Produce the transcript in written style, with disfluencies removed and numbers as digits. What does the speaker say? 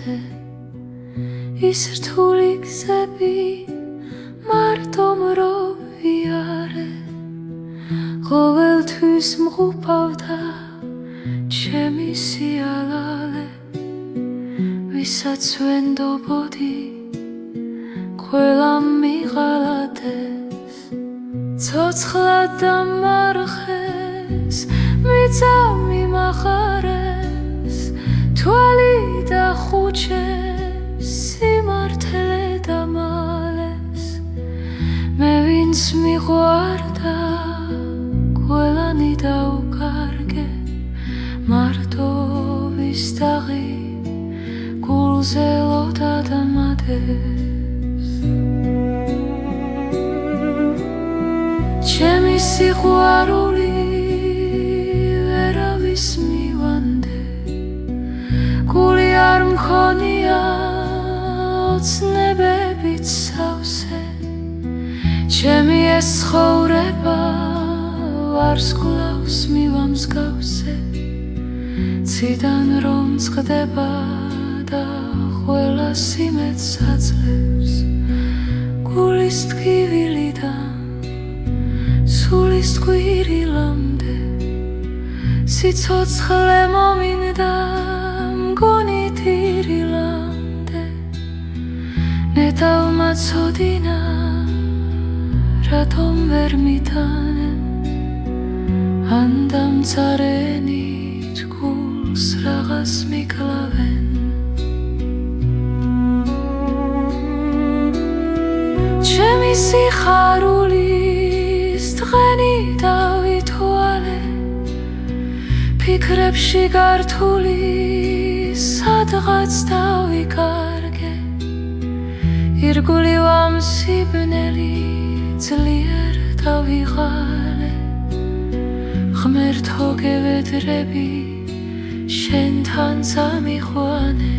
მივდე ის რთული გზები მარტომ რო ვიარე ყოველთვის მღუპავდა ჩემი სიალალე ვისაც ვენდობოდი ყველა მიღალატეს ცოცხლად დამარხეს მიწა მიმახარეს თვალი დახუჩეს სიმართლე დამალეს მე ვინც მიყვარდა ყველანი დაუკარგე მარტო ვის დაღი გულზე ლოდა დამადეს ჩემი სიყვარული ვერავის მივანდე გული არ მქონია ოცნებებით სავსე ჩემი ეს ცხოვრება ვარსკვლავს მივამსგავსე ციდან რომ წყდება და ყველა სიმეთს აძლევს გულის ტკივილიდან სულის ტკბილამდე სიცოცხლე მომინდა მგონი ტირილამდე ნეტავმა ცოდინა რატომ ვერ მიტანენ ან დამცარენით გულს რაღაც მიკლავენ ჩემი სიხარულის დღენი დავითვალე ფიქრებში გართული სადღაც დავიკარგე ირგული ვამსიბნელი ძლიერ დავიღალე ღმერთო გევედრები შენთან წამიყვანე